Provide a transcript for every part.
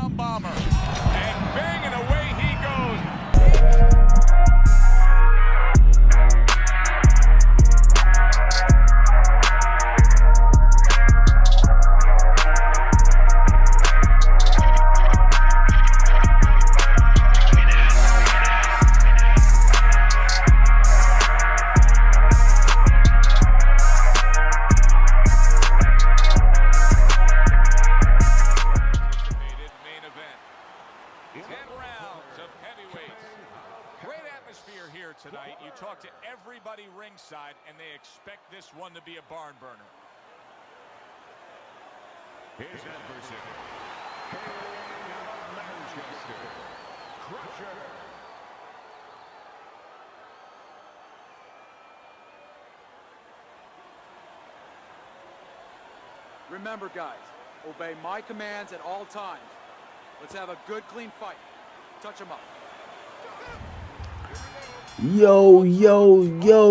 knockdown bomber. And banging away he goes. Tonight, you talk to everybody ringside, and they expect this one to be a barn burner. His adversary, hailing out of Manchester, Krushner. Remember, guys, obey my commands at all times. Let's have a good, clean fight. Touch him up. Yo,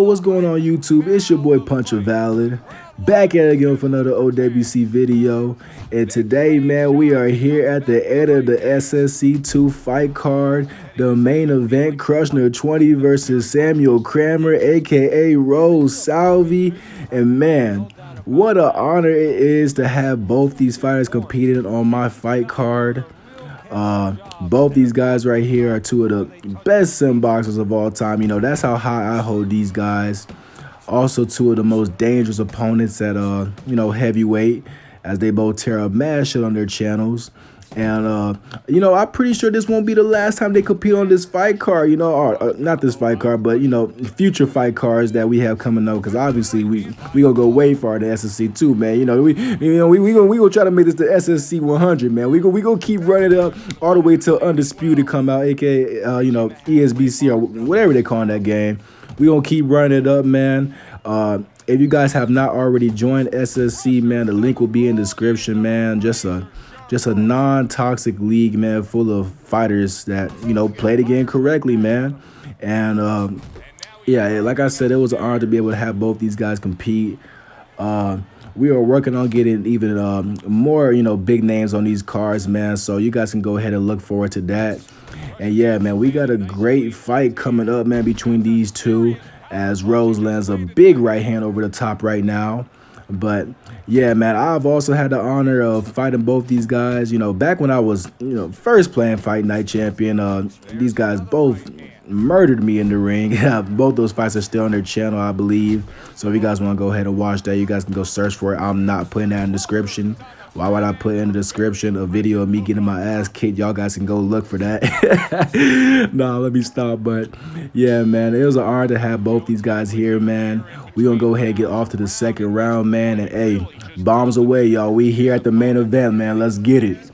what's going on YouTube? It's your boy Puncher Valid, back at it again for another OWC video. And today, man, we are here at the end of the SSC2 fight card, the main event, Krushner20 versus Samuel Cramer, aka Rose Salvi. And man, what an honor it is to have both these fighters competing on my fight card. Both these guys right here are two of the best sim boxers of all time. You know, that's how high I hold these guys. Also two of the most dangerous opponents at you know, heavyweight, as they both tear up mad shit on their channels. And you know, I'm pretty sure this won't be the last time they compete on this fight card, you know, or not this fight card, but you know, future fight cards that we have coming up, because obviously we gonna go way far to SSC2, man. You know, we gonna try to make this the SSC100, man. We gonna keep running it up all the way till Undisputed come out, aka you know, ESBC or whatever they call that game. We gonna keep running it up, man. If you guys have not already joined SSC, man, the link will be in the description, man. Just a non-toxic league, man, full of fighters that, you know, play the game correctly, man. And yeah, like I said, it was an honor to be able to have both these guys compete. We are working on getting even more, you know, big names on these cards, man. So you guys can go ahead and look forward to that. And yeah, man, we got a great fight coming up, man, between these two, as Rose lands a big right hand over the top right now. But yeah, man, I've also had the honor of fighting both these guys, you know, back when I was, you know, first playing Fight Night Champion. These guys both murdered me in the ring. Both those fights are still on their channel, I believe. So if you guys want to go ahead and watch that, you guys can go search for it. I'm not putting that in the description. Why would I put in the description a video of me getting my ass kicked? Y'all guys can go look for that. Nah, let me stop. But yeah, man, it was an honor to have both these guys here, man. We gonna go ahead and get off to the second round, man. And hey, bombs away, y'all. We here at the main event, man. Let's get it.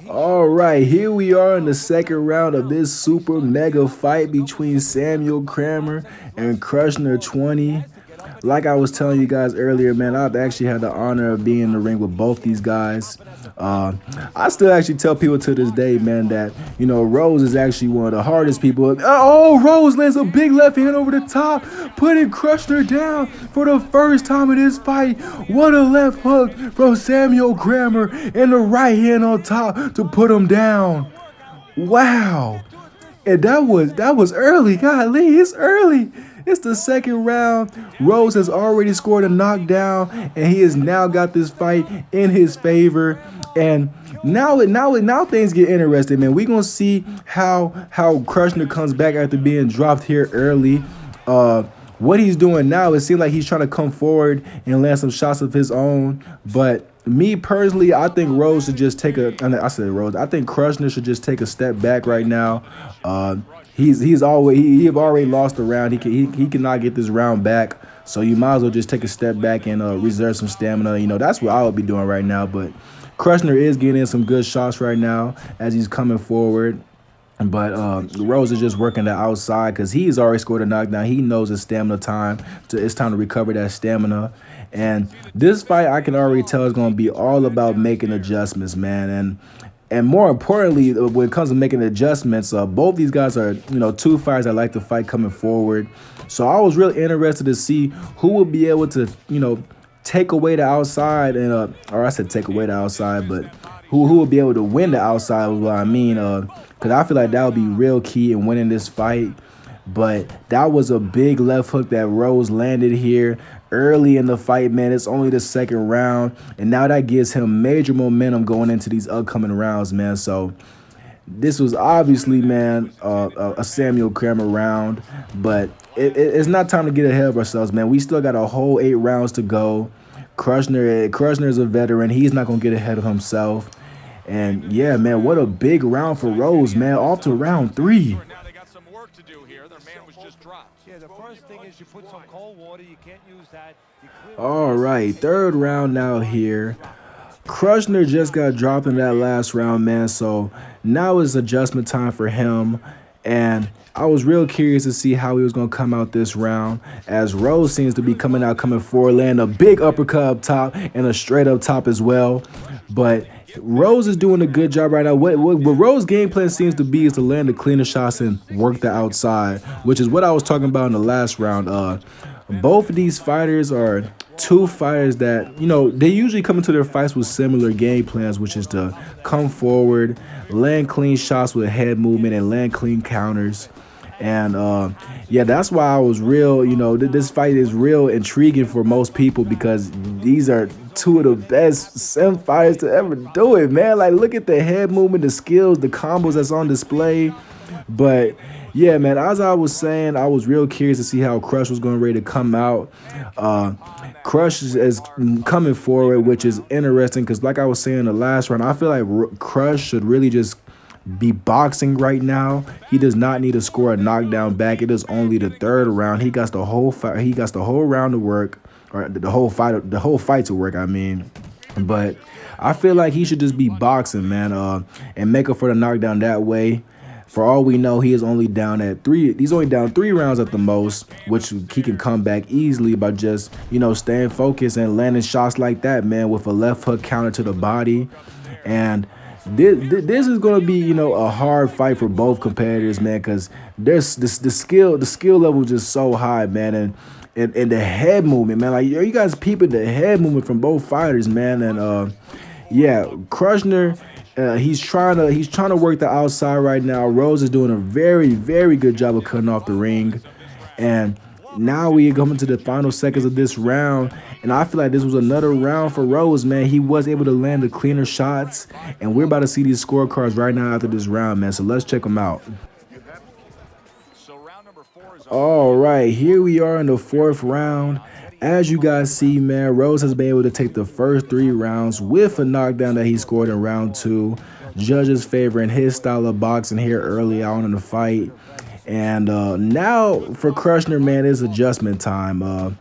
All right, here we are in the second round of this super mega fight between Samuel Cramer and Krushner20. Like I was telling you guys earlier, man, I've actually had the honor of being in the ring with both these guys. I still actually tell people to this day, man, that, you know, Rose is actually one of the hardest people. Oh, Rose lands a big left hand over the top, putting Krushner down for the first time in this fight. What a left hook from Samuel Cramer, and the right hand on top to put him down. Wow. And that was early. Golly, it's early. It's the second round. Rose has already scored a knockdown, and he has now got this fight in his favor. And now things get interesting, man. We're gonna see how Krushner comes back after being dropped here early. What he's doing now, it seems like he's trying to come forward and land some shots of his own. But me personally, I think Rose should just take a. I said Rose. I think Krushner should just take a step back right now. He have already lost a round. He cannot get this round back. So you might as well just take a step back and reserve some stamina. You know, that's what I would be doing right now. But Krushner is getting in some good shots right now as he's coming forward. But Rose is just working the outside because he's already scored a knockdown. He knows it's stamina time. It's time to recover that stamina. And this fight, I can already tell, is going to be all about making adjustments, man. And more importantly, when it comes to making adjustments, both these guys are, you know, two fighters that like to fight coming forward. So I was really interested to see who would be able to, you know, take away the outside, and or I said take away the outside, but who will be able to win the outside is what I mean. Because I feel like that would be real key in winning this fight. But that was a big left hook that Rose landed here early in the fight, man. It's only the second round, and now that gives him major momentum going into these upcoming rounds, man. So this was obviously, man, a Samuel Cramer round, but it's not time to get ahead of ourselves, man. We still got a whole 8 rounds to go. Krushner is a veteran. He's not going to get ahead of himself. And, yeah, man, what a big round for Rose, man, off to round 3. Yeah, the first thing is you put some cold water. You can't use that. All right, third round now here. Krushner just got dropped in that last round, man, so now is adjustment time for him. And I was real curious to see how he was going to come out this round, as Rose seems to be coming forward, landing a big uppercut up top and a straight up top as well. But Rose is doing a good job right now. What Rose's game plan seems to be is to land the cleaner shots and work the outside, which is what I was talking about in the last round. Both of these fighters are two fighters that, you know, they usually come into their fights with similar game plans, which is to come forward, land clean shots with head movement, and land clean counters. And yeah, that's why I was real, you know, this fight is real intriguing for most people, because these are two of the best sim fighters to ever do it, man. Like, look at the head movement, the skills, the combos that's on display. But yeah, man, as I was saying, I was real curious to see how Crush was going ready to come out. Crush is coming forward, which is interesting, because like I was saying in the last round, I feel like Crush should really just be boxing right now. He does not need to score a knockdown back. It is only the third round. He got the whole fight. He got the whole round to work, or the whole fight to work, I mean. But I feel like he should just be boxing, man, and make up for the knockdown that way. For all we know, he is only down at 3. He's only down 3 rounds at the most, which he can come back easily by just, you know, staying focused and landing shots like that, man, with a left hook counter to the body. And this is going to be, you know, a hard fight for both competitors, man, because there's the skill level is just so high, man, and the head movement, man. Like, you guys peeping the head movement from both fighters, man. And yeah, Krushner, he's trying to work the outside right now. Rose is doing a very, very good job of cutting off the ring. And now we are coming to the final seconds of this round, and I feel like this was another round for Rose, man. He was able to land the cleaner shots, and we're about to see these scorecards right now after this round, man. So let's check them out. All right, here we are in the 4th round. As you guys see, man, Rose has been able to take the first 3 rounds with a knockdown that he scored in round 2. Judges favoring his style of boxing here early on in the fight. And now for Krushner, man, it's adjustment time.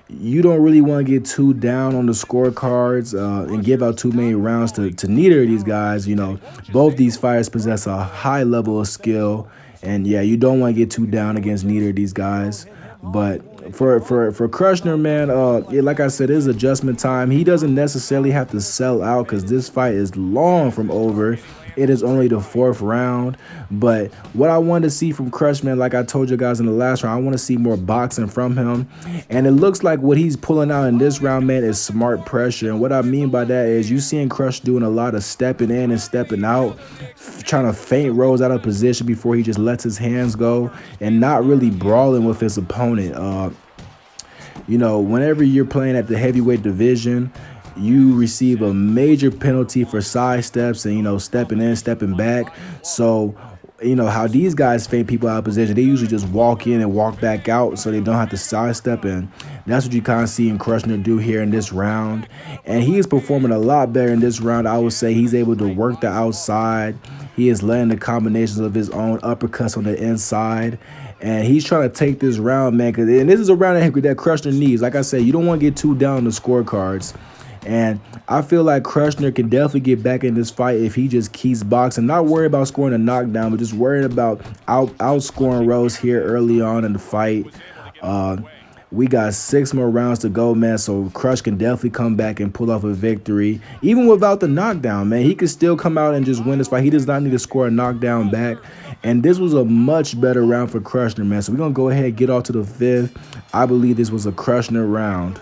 You don't really want to get too down on the scorecards and give out too many rounds to neither of these guys. You know, both these fighters possess a high level of skill. And, yeah, you don't want to get too down against neither of these guys. But for Krushner, man, yeah, like I said, it's adjustment time. He doesn't necessarily have to sell out, because this fight is long from over. It is only the 4th round. But what I wanted to see from Krush, man, like I told you guys in the last round, I want to see more boxing from him. And it looks like what he's pulling out in this round, man, is smart pressure. And what I mean by that is you seeing Krush doing a lot of stepping in and stepping out, trying to feint Rose out of position before he just lets his hands go, and not really brawling with his opponent. You know, whenever you're playing at the heavyweight division, you receive a major penalty for side steps and, you know, stepping in, stepping back. So, you know, how these guys feint people out of position, they usually just walk in and walk back out so they don't have to sidestep in. That's what you kind of see in Krushner do here in this round. And he is performing a lot better in this round. I would say he's able to work the outside. He is landing the combinations of his own uppercuts on the inside. And he's trying to take this round, man. And this is a round that Krushner needs. Like I said, you don't want to get too down on the scorecards. And I feel like Krushner can definitely get back in this fight if he just keeps boxing. Not worried about scoring a knockdown, but just worried about outscoring Rose here early on in the fight. We got 6 more rounds to go, man, so Crush can definitely come back and pull off a victory. Even without the knockdown, man, he could still come out and just win this fight. He does not need to score a knockdown back. And this was a much better round for Krushner, man. So we're going to go ahead and get off to the 5th. I believe this was a Krushner round.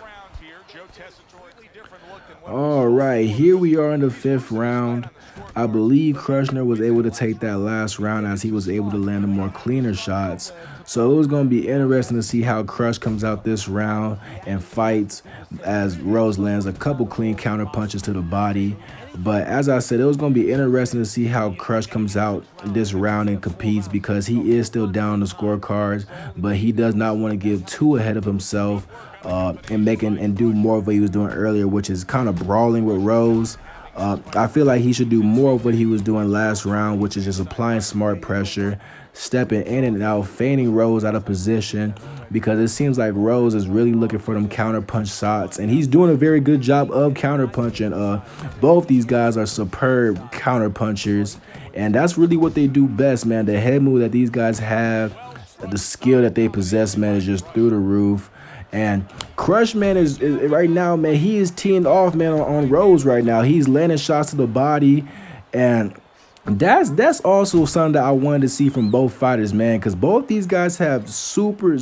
All right, here we are in the 5th round. I believe Krushner was able to take that last round as he was able to land the more cleaner shots. So it was going to be interesting to see how Krush comes out this round and fights as Rose lands a couple clean counter punches to the body. But as I said, it was going to be interesting to see how Krush comes out this round and competes because he is still down the scorecards, but he does not want to give too ahead of himself and do more of what he was doing earlier, which is kind of brawling with Rose. I feel like he should do more of what he was doing last round, which is just applying smart pressure, stepping in and out, feigning Rose out of position, because it seems like Rose is really looking for them counter punch shots, and he's doing a very good job of counter punching. Both these guys are superb counter punchers, and that's really what they do best, man. The head move that these guys have, the skill that they possess, man, is just through the roof. And Krush, man, is right now, man, he is teeing off, man, on Rose right now. He's landing shots to the body, and that's also something that I wanted to see from both fighters, man, because both these guys have super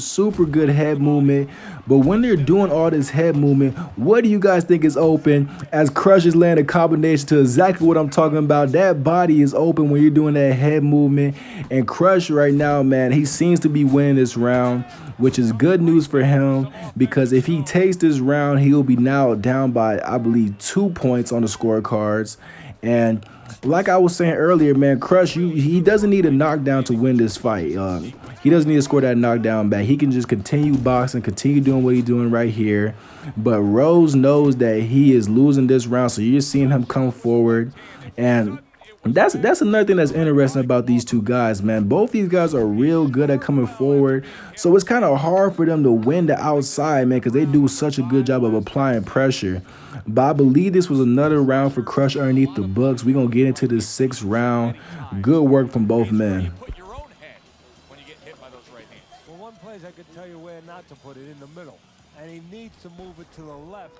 good head movement. But when they're doing all this head movement, what do you guys think is open as Krush is landing a combination to exactly what I'm talking about? That body is open when you're doing that head movement. And Krush right now, man, he seems to be winning this round, which is good news for him, because if he takes this round, he'll be now down by, I believe, 2 points on the scorecards. And like I was saying earlier, man, Krush, he doesn't need a knockdown to win this fight. He doesn't need to score that knockdown back. He can just continue boxing, continue doing what he's doing right here. But Rose knows that he is losing this round, so you're seeing him come forward. And that's another thing that's interesting about these two guys, man. Both these guys are real good at coming forward, so it's kind of hard for them to win the outside, man, because they do such a good job of applying pressure. But I believe this was another round for Krush underneath the books. We're going to get into the 6th round. Good work from both men. Well, one place I could tell you where not to put it, in the middle. And he needs to move it to the left.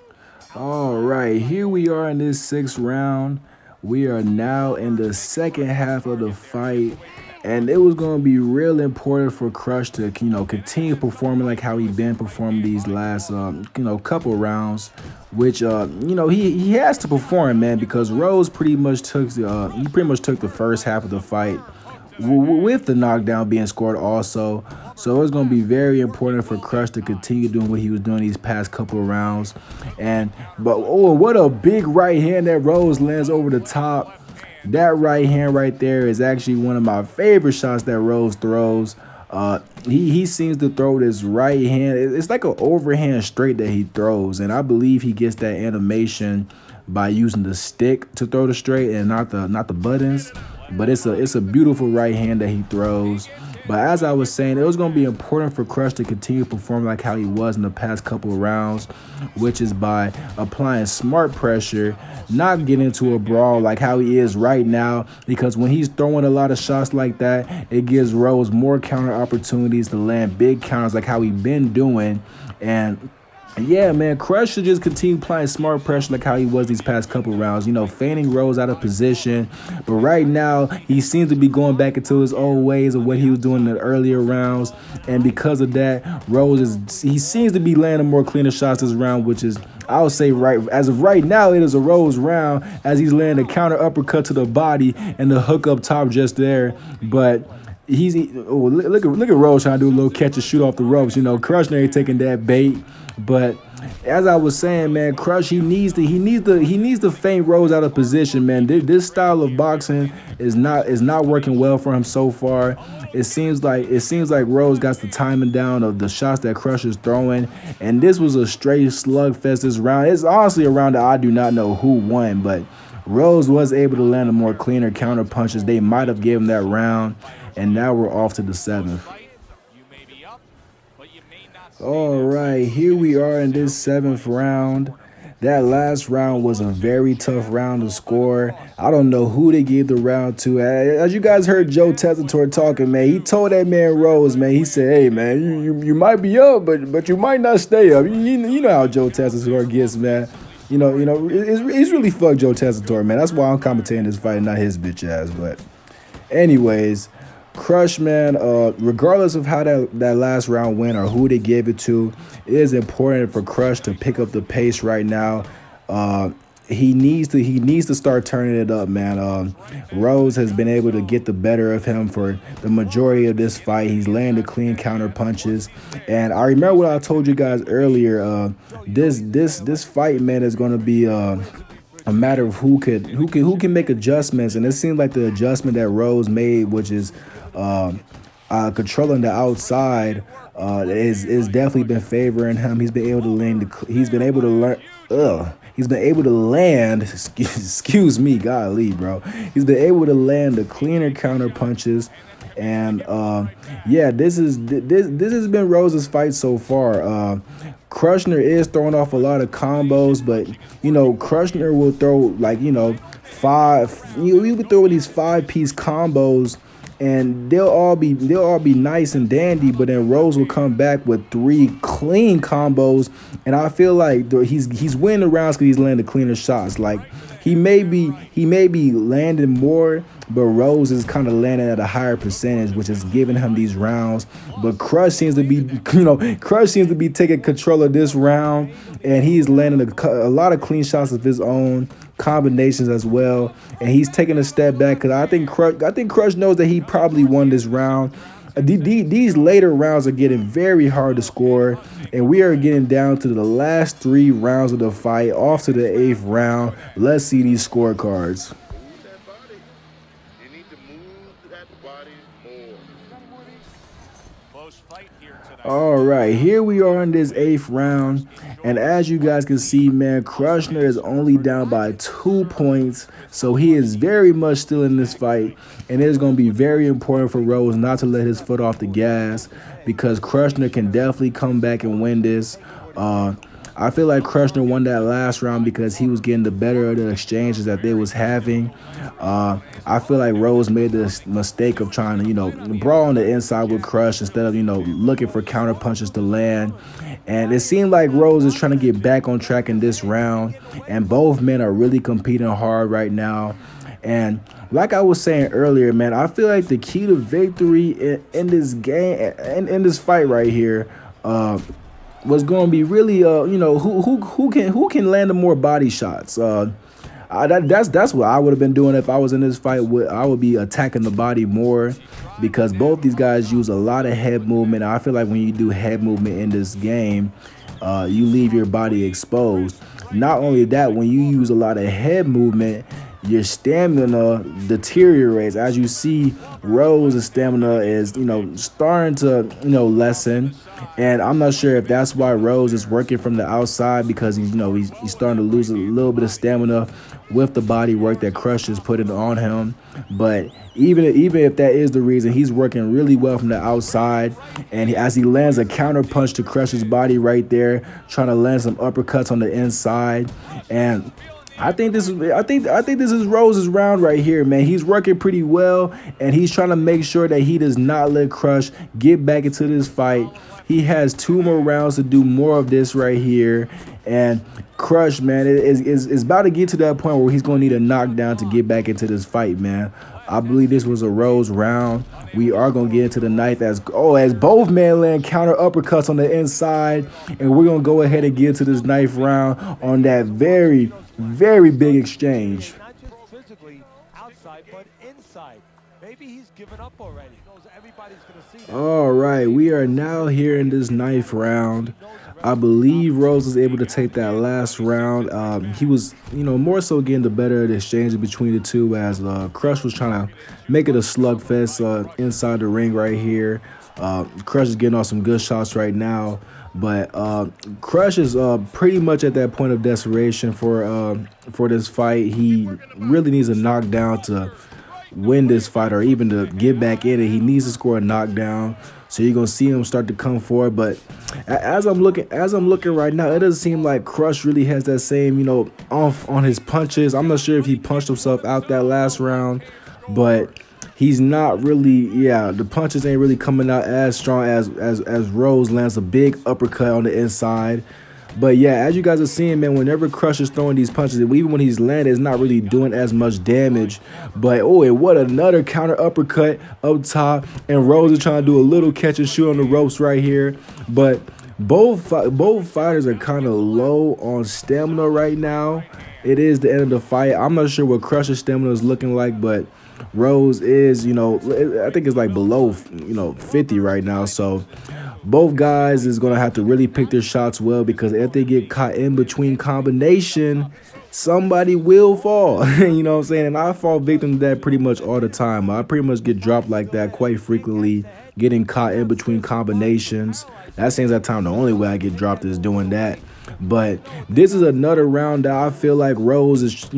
All right, here we are in this 6th round. We are now in the 2nd half of the fight, and it was going to be real important for Krush to, continue performing like how he been performing these last, couple rounds, which, he has to perform, man, because Rose pretty much took the first half of the fight with the knockdown being scored also. So it's going to be very important for Krush to continue doing what he was doing these past couple of rounds. But what a big right hand that Rose lands over the top. That right hand right there is actually one of my favorite shots that Rose throws. He seems to throw this right hand. It's like an overhand straight that he throws, and I believe he gets that animation by using the stick to throw the straight and not the buttons. But it's a beautiful right hand that he throws. But as I was saying, it was going to be important for Krush to continue performing like how he was in the past couple of rounds, which is by applying smart pressure, not getting into a brawl like how he is right now, because when he's throwing a lot of shots like that, it gives Rose more counter opportunities to land big counters like how he's been doing. And yeah, man, Krush should just continue applying smart pressure like how he was these past couple rounds, feigning Rose out of position. But right now, he seems to be going back into his old ways of what he was doing in the earlier rounds. And because of that, he seems to be landing more cleaner shots this round, which is, I would say, as of right now, it is a Rose round as he's landing a counter uppercut to the body and the hook up top just there. But look at Rose trying to do a little catch and shoot off the ropes. Krushner ain't taking that bait. But as I was saying, man, Krush, he needs to feint Rose out of position, man. This style of boxing is not working well for him so far. It seems like Rose got the timing down of the shots that Krush is throwing, and this was a straight slugfest this round. It's honestly a round that I do not know who won, but Rose was able to land a more cleaner counter punches. They might have given him that round, and now we're off to the 7th. All right, here we are in this 7th round. That last round was a very tough round to score. I don't know who they gave the round to. As you guys heard Joe Tessitore talking, man, he told that man Rose, man, he said, hey, man, you might be up, but you might not stay up. You know how Joe Tessitore gets, man. It's really fucked Joe Tessitore, man. That's why I'm commentating this fight, not his bitch ass. But anyways, Krush, man, regardless of how that last round went or who they gave it to, it is important for Krush to pick up the pace right now. he needs to start turning it up, man. Rose has been able to get the better of him for the majority of this fight. He's landed clean counter punches, and I remember what I told you guys earlier. This fight, man, is going to be a matter of who can make adjustments, and it seems like the adjustment that Rose made, which is controlling the outside, is definitely been favoring him. He's been able to land. He's been able to learn. He's been able to land. Excuse me, golly, bro. He's been able to land the cleaner counter punches, and yeah, this has been Rose's fight so far. Krushner is throwing off a lot of combos, but you know, Krushner will throw like, you know, we would throw these 5-piece combos, and they'll all be nice and dandy, but then Rose will come back with 3 clean combos, and I feel like he's winning the rounds because he's landing cleaner shots. Like he may be landing more, but Rose is kind of landing at a higher percentage, which is giving him these rounds. But Crush seems to be taking control of this round, and he's landing a lot of clean shots of his own, combinations as well, and he's taking a step back because I think Crush knows that he probably won this round. These later rounds are getting very hard to score, and we are getting down to the last 3 rounds of the fight, off to the 8th round. Let's see these scorecards. All right, here we are in this 8th round, and as you guys can see, man, Krushner is only down by 2 points, so he is very much still in this fight, and it is going to be very important for Rose not to let his foot off the gas, because Krushner can definitely come back and win this. I feel like Krushner won that last round because he was getting the better of the exchanges that they was having. I feel like Rose made the mistake of trying to, you know, brawl on the inside with Crush instead of, you know, looking for counter punches to land. And it seemed like Rose is trying to get back on track in this round, and both men are really competing hard right now. And like I was saying earlier, man, I feel like the key to victory in this game, in this fight right here, was going to be really, you know, who can land the more body shots. That's what I would have been doing if I was in this fight. I would be attacking the body more, because both these guys use a lot of head movement. I feel like when you do head movement in this game, you leave your body exposed. Not only that, when you use a lot of head movement, your stamina deteriorates. As you see, Rose's stamina is, you know, starting to, you know, lessen, and I'm not sure if that's why Rose is working from the outside, because he's, you know, he's starting to lose a little bit of stamina with the body work that Crush is putting on him. But even if that is the reason, he's working really well from the outside, and as he lands a counter punch to Crush's body right there, trying to land some uppercuts on the inside. And I think this is Rose's round right here, man. He's working pretty well, and he's trying to make sure that he does not let Crush get back into this fight. He has 2 more rounds to do more of this right here, and Crush, man, is about to get to that point where he's going to need a knockdown to get back into this fight, man. I believe this was a Rose round. We are going to get into the 9th as both men land counter uppercuts on the inside, and we're going to go ahead and get into this 9th round on that very, very big exchange. Not just physically outside, but inside. Maybe he's given up already. He knows everybody's going to see that. All right, we are now here in this 9th round. I believe Rose was able to take that last round. He was, you know, more so getting the better of the exchange between the two, as Crush was trying to make it a slugfest inside the ring right here. Crush is getting off some good shots right now, but Crush is pretty much at that point of desperation for this fight. He really needs a knockdown to win this fight, or even to get back in it. He needs to score a knockdown, so you're gonna see him start to come forward. But as I'm looking right now, it doesn't seem like Crush really has that same, you know, oomph on his punches. I'm not sure if he punched himself out that last round, but he's not really, yeah, the punches ain't really coming out as strong as Rose lands a big uppercut on the inside. But yeah, as you guys are seeing, man, whenever Crush is throwing these punches, even when he's landing, it's not really doing as much damage. But oh, and what another counter uppercut up top, and Rose is trying to do a little catch and shoot on the ropes right here. But both fighters are kind of low on stamina right now, it is the end of the fight. I'm not sure what Krusher's stamina is looking like, but Rose is, you know, I think it's like below, 50 right now. So both guys is going to have to really pick their shots well, because if they get caught in between combination, somebody will fall. You know what I'm saying? And I fall victim to that pretty much all the time. I pretty much get dropped like that quite frequently, getting caught in between combinations. That seems that time the only way I get dropped is doing that. But this is another round that I feel like Rose is,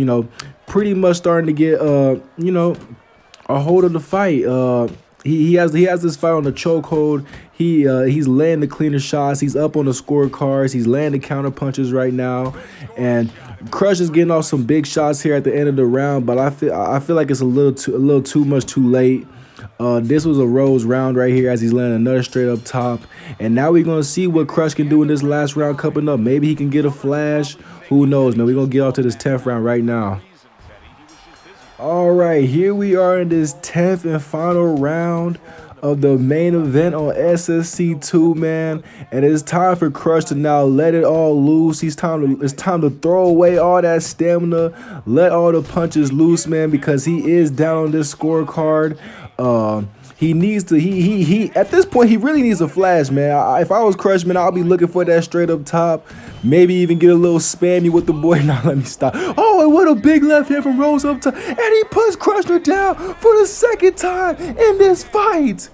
pretty much starting to get, a hold of the fight. He has this fight on the chokehold. He's landing the cleaner shots. He's up on the scorecards. He's landing counter punches right now, and Crush is getting off some big shots here at the end of the round. But I feel like it's a little too much too late. This was a Rose round right here, as he's landing another straight up top. And now we're going to see what Crush can do in this last round coming up. Maybe he can get a flash. Who knows, man? We're going to get off to this 10th round right now. All right, here we are in this 10th and final round of the main event on SSC2, man. And it's time for Crush to now let it all loose. It's time to throw away all that stamina, let all the punches loose, man, because he is down on this scorecard. He needs to, he at this point, he really needs a flash, man. If I was Crush, man, I'll be looking for that straight up top. Maybe even get a little spammy with the boy. Now let me stop. Oh, and what a big left hand from Rose up top. And he puts Krushner down for the second time in this fight.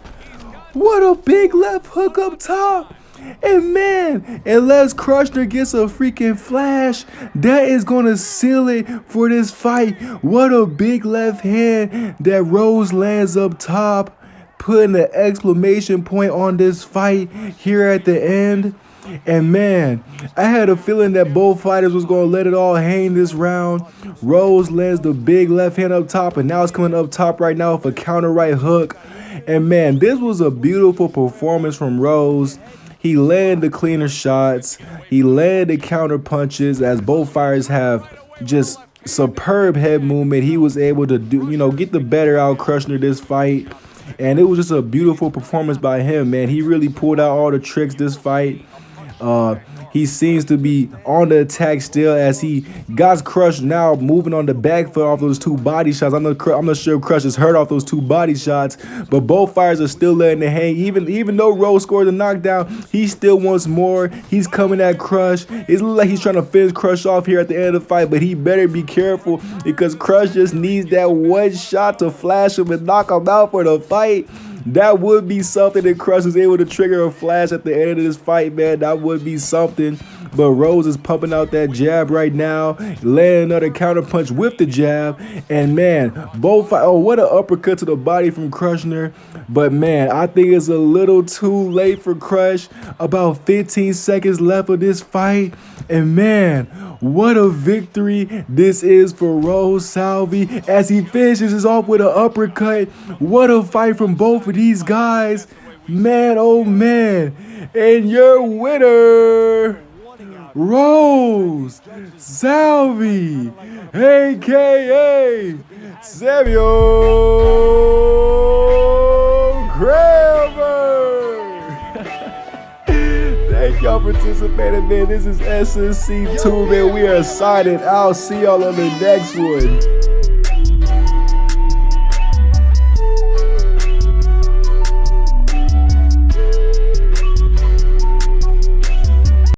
What a big left hook up top. And man, unless Krushner gets a freaking flash, that is going to seal it for this fight. What a big left hand that Rose lands up top, putting an exclamation point on this fight here at the end. And man, I had a feeling that both fighters was going to let it all hang this round. Rose lands the big left hand up top, and now it's coming up top right now with a counter right hook. And man, this was a beautiful performance from Rose. He landed the cleaner shots. He landed the counter punches, as both fighters have just superb head movement. He was able to get the better out of Krushner this fight. And it was just a beautiful performance by him, man. He really pulled out all the tricks this fight. He seems to be on the attack still, as he got Crush now moving on the back foot off those two body shots. I'm not sure if Crush is hurt off those two body shots, but both fighters are still letting it hang. Even though Rose scored the knockdown, he still wants more. He's coming at Crush. It looks like he's trying to finish Crush off here at the end of the fight, but he better be careful, because Crush just needs that one shot to flash him and knock him out for the fight. That would be something if Crush was able to trigger a flash at the end of this fight, man. That would be something. But Rose is pumping out that jab right now, landing another counter punch with the jab. And man, what an uppercut to the body from Krushner. But man, I think it's a little too late for Crush. About 15 seconds left of this fight. And man, what a victory this is for Rose Salvi, as he finishes this off with an uppercut. What a fight from both of these guys. Man, oh man. And your winner, Rose Salvi, a.k.a. Samuel Cramer. Thank y'all for participating, man. This is SSC2, man. We are signing out. See y'all on the next one.